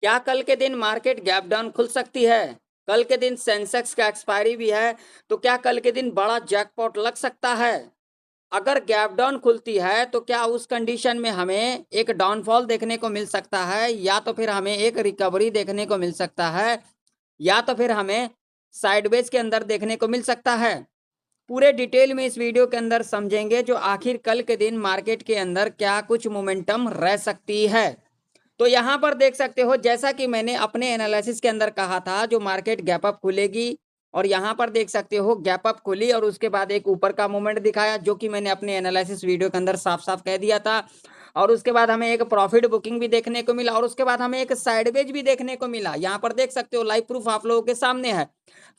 क्या कल के दिन मार्केट गैप डाउन खुल सकती है? कल के दिन सेंसेक्स का एक्सपायरी भी है, तो क्या कल के दिन बड़ा जैकपॉट लग सकता है? अगर गैप डाउन खुलती है तो क्या उस कंडीशन में हमें एक डाउनफॉल देखने को मिल सकता है, या तो फिर हमें एक रिकवरी देखने को मिल सकता है, या तो फिर हमें साइडवेज के अंदर देखने को मिल सकता है? पूरे डिटेल में इस वीडियो के अंदर समझेंगे जो आखिर कल के दिन मार्केट के अंदर क्या कुछ मोमेंटम रह सकती है। तो यहाँ पर देख सकते हो, जैसा कि मैंने अपने एनालिसिस के अंदर कहा था, जो मार्केट गैप अप खुलेगी, और यहाँ पर देख सकते हो गैप अप खुली और उसके बाद एक ऊपर का मूवमेंट दिखाया, जो कि मैंने अपने एनालिसिस वीडियो के अंदर साफ साफ कह दिया था। और उसके बाद हमें एक प्रॉफिट बुकिंग भी देखने को मिला, और उसके बाद हमें एक साइडवेज भी देखने को मिला। यहाँ पर देख सकते हो लाइव प्रूफ आप लोगों के सामने है।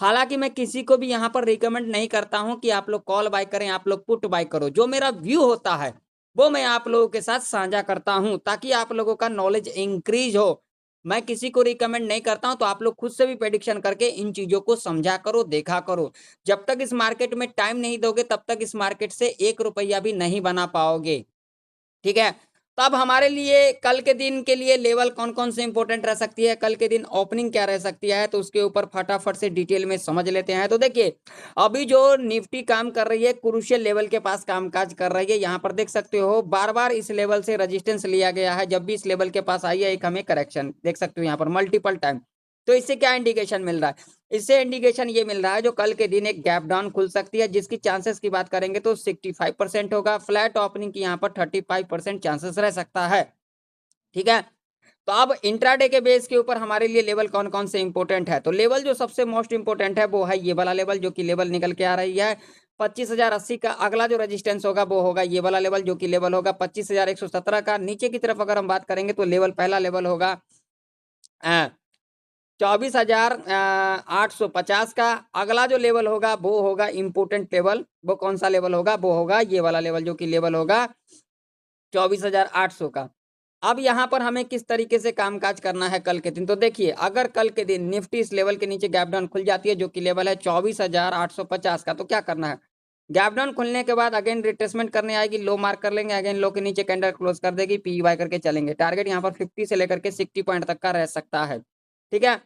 हालांकि मैं किसी को भी यहाँ पर रिकमेंड नहीं करता हूँ कि आप लोग कॉल बाय करें, आप लोग पुट बाय करो। जो मेरा व्यू होता है वो मैं आप लोगों के साथ साझा करता हूं, ताकि आप लोगों का नॉलेज इंक्रीज हो। मैं किसी को रिकमेंड नहीं करता हूं, तो आप लोग खुद से भी प्रेडिक्शन करके इन चीजों को समझा करो, देखा करो। जब तक इस मार्केट में टाइम नहीं दोगे तब तक इस मार्केट से 1 रुपया भी नहीं बना पाओगे। ठीक है। तो अब हमारे लिए कल के दिन के लिए लेवल कौन कौन से इंपॉर्टेंट रह सकती है, कल के दिन ओपनिंग क्या रह सकती है, तो उसके ऊपर फटाफट से डिटेल में समझ लेते हैं। तो देखिए, अभी जो निफ्टी काम कर रही है, क्रूशियल लेवल के पास कामकाज कर रही है। यहाँ पर देख सकते हो बार बार इस लेवल से रेजिस्टेंस लिया गया है। जब भी इस लेवल के पास आई है, एक हमें करेक्शन देख सकते हो यहाँ पर मल्टीपल टाइम। तो इससे क्या इंडिकेशन मिल रहा है? इससे इंडिकेशन ये मिल रहा है जो कल के दिन एक गैप डाउन खुल सकती है, जिसकी चांसेस की बात करेंगे तो 65% होगा। फ्लैट ओपनिंग की यहाँ पर 35% चांसेस रह सकता है। ठीक है। तो अब इंट्राडे के बेस के ऊपर हमारे लिए लेवल कौन कौन से इंपॉर्टेंट है, तो लेवल जो सबसे मोस्ट इंपॉर्टेंट है वो है ये वाला लेवल, जो कि लेवल निकल के आ रही है 25,080 का। अगला जो रेजिस्टेंस होगा वो होगा ये वाला लेवल, जो कि लेवल होगा 25,117 का। नीचे की तरफ अगर हम बात करेंगे तो लेवल पहला लेवल होगा 24,850 का। अगला जो लेवल होगा वो होगा इंपोर्टेंट लेवल। वो कौन सा लेवल होगा? वो होगा ये वाला लेवल, जो कि लेवल होगा 24,800 का। अब यहाँ पर हमें किस तरीके से कामकाज करना है कल के दिन, तो देखिए, अगर कल के दिन निफ्टी इस लेवल के नीचे गैप डाउन खुल जाती है, जो कि लेवल है 24,850 का, तो क्या करना है? गैप डाउन खुलने के बाद अगेन रिट्रेसमेंट करने आएगी, लो मार्क कर लेंगे, अगेन लो के नीचे कैंडल क्लोज कर देगी, पी बाय करके चलेंगे। टारगेट यहाँ पर 50 से लेकर के 60 पॉइंट तक का रह सकता है। ठीक है।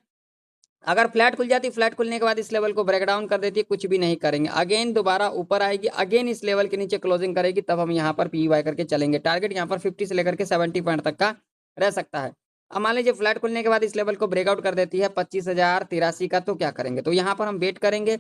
अगर फ्लैट खुल जाती, फ्लैट खुलने के बाद इस लेवल को ब्रेक डाउन कर देती है, कुछ भी नहीं करेंगे, अगेन दोबारा ऊपर आएगी, अगेन इस लेवल के नीचे क्लोजिंग करेगी, तब हम यहाँ पर पी वाई करके चलेंगे। टारगेट यहाँ पर 50 से लेकर के 70 पॉइंट तक का रह सकता है। अब मान लीजिए फ्लैट खुलने के बाद इस लेवल को ब्रेकआउट कर देती है 25,083 का, तो क्या करेंगे? तो यहाँ पर हम वेट करेंगे।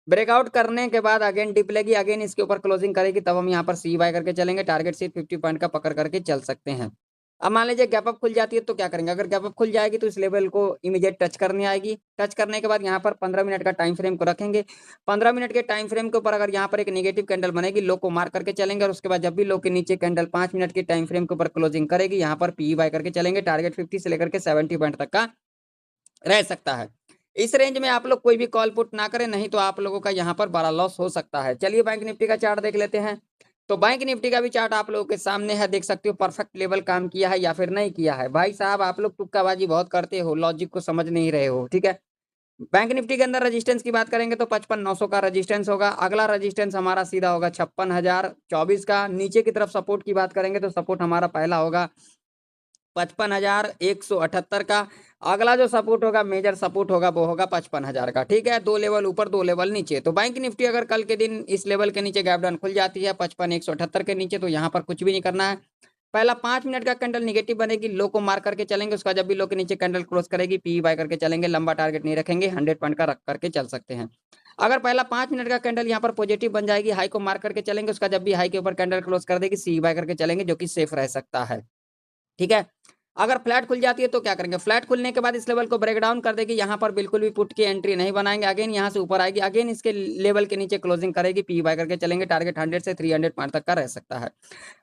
ब्रेकआउट करने के बाद अगेन डिप लेगी, अगेन इसके ऊपर क्लोजिंग करेगी, तब हम यहाँ पर सी बाय करके चलेंगे। टारगेट सिर्फ 50 पॉइंट का पकड़ करके चल सकते हैं। अब मान लीजिए गैप अप खुल जाती है, तो क्या करेंगे? अगर गैप अप खुल जाएगी तो इस लेवल को इमीडिएट टच करने आएगी। टच करने के बाद यहाँ पर 15 मिनट का टाइम फ्रेम को रखेंगे। 15 मिनट के टाइम फ्रेम के ऊपर अगर यहाँ पर एक नेगेटिव कैंडल बनेगी, लो को मार्क करके चलेंगे, और उसके बाद जब भी लो के नीचे कैंडल 5 मिनट के टाइम फ्रेम के ऊपर क्लोजिंग करेगी, यहाँ पर पी बाय करके चलेंगे। टारगेट 50 से लेकर के 70 पॉइंट तक का रह सकता है। इस रेंज में आप लोग कोई भी कॉल पुट ना करें, नहीं तो आप लोगों का यहाँ पर बड़ा लॉस हो सकता है। चलिए बैंक निफ्टी का चार्ट देख लेते हैं। तो बैंक निफ्टी का भी चार्ट आप लोगों के सामने है, देख सकते हो परफेक्ट लेवल काम किया है या फिर नहीं किया है। भाई साहब, आप लोग तुक्काबाजी बहुत करते हो, लॉजिक को समझ नहीं रहे हो। ठीक है। बैंक निफ्टी के अंदर रेजिस्टेंस की बात करेंगे तो 55,900 का रेजिस्टेंस होगा। अगला रेजिस्टेंस हमारा सीधा होगा 56,024 का। नीचे की तरफ सपोर्ट की बात करेंगे तो सपोर्ट हमारा पहला होगा 55,178 का। अगला जो सपोर्ट होगा, मेजर सपोर्ट होगा, वो होगा 55,000 का। ठीक है। 2 लेवल ऊपर, 2 लेवल नीचे। तो बैंक निफ्टी अगर कल के दिन इस लेवल के नीचे गैप डाउन खुल जाती है 55,178 के नीचे, तो यहाँ पर कुछ भी नहीं करना है। पहला 5 मिनट का कैंडल निगेटिव बनेगी, लो को मार करके चलेंगे। उसका जब भी लो के नीचे कैंडल क्लोज करेगी, पी बाय करके चलेंगे। लंबा टारगेट नहीं रखेंगे, 100 पॉइंट का रख करके चल सकते हैं। अगर पहला 5 मिनट का कैंडल यहाँ पर पॉजिटिव बन जाएगी, हाई को मार करके चलेंगे। उसका जब भी हाई के ऊपर कैंडल क्लोज कर देगी, सी बाय करके चलेंगे, जो कि सेफ रह सकता है। ठीक है। अगर फ्लैट खुल जाती है तो क्या करेंगे? फ्लैट खुलने के बाद इस लेवल को ब्रेक डाउन कर देगी, यहाँ पर बिल्कुल भी पुट की एंट्री नहीं बनाएंगे। अगेन यहाँ से ऊपर आएगी, अगेन इसके लेवल के नीचे क्लोजिंग करेगी, पी बाय करके चलेंगे। टारगेट 100 से 300 पॉइंट तक का रह सकता है।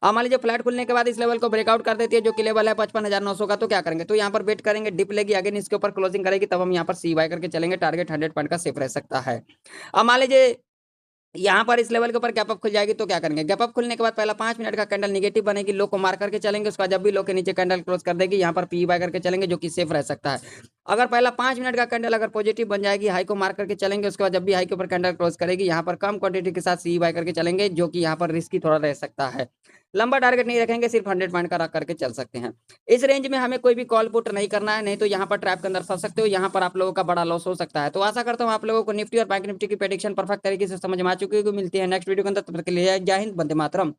अब मान लीजिए फ्लैट खुलने के बाद इस लेवल को ब्रेकआउट कर देती है, जो कि लेवल है 55,900 का, तो क्या करेंगे? तो यहाँ पर वेट करेंगे, डिप लेगी, अगेन इसके ऊपर क्लोजिंग करेगी, तब हम यहाँ पर सी बाय करके चलेंगे। टारगेट 100 पॉइंट का सेफ रह सकता है। अब मान लीजिए यहाँ पर इस लेवल के ऊपर गैप अप खुल जाएगी, तो क्या करेंगे? गैप अप खुलने के बाद पहला 5 मिनट का कैंडल निगेटिव बनेगी, लो को मार करके चलेंगे। उसका जब भी लो के नीचे कैंडल क्लोज कर देगी, यहाँ पर पी बाय करके चलेंगे, जो कि सेफ रह सकता है। अगर पहला 5 मिनट का कैंडल अगर पॉजिटिव बन जाएगी, हाई को मार्क करके चलेंगे, उसके बाद जब भी हाई के ऊपर कैंडल क्लोज करेगी, यहाँ पर कम क्वांटिटी के साथ सी बाय करके चलेंगे, जो कि यहाँ पर रिस्की थोड़ा रह सकता है। लंबा टारगेट नहीं रखेंगे, सिर्फ 100 पॉइंट का रख करके चल सकते हैं। इस रेंज में हमें कोई भी कॉल पुट नहीं करना है, नहीं तो यहाँ पर ट्रैप के अंदर फंस सकते हो, यहाँ पर आप लोगों का बड़ा लॉस हो सकता है। तो आशा करता हूँ आप लोगों को निफ्टी और बैंक निफ्टी की प्रेडिक्शन परफेक्ट तरीके से समझ में आ चुकी है। मिलती है नेक्स्ट वीडियो के अंदर, तब तक के लिए जय हिंद, वंदे मातरम।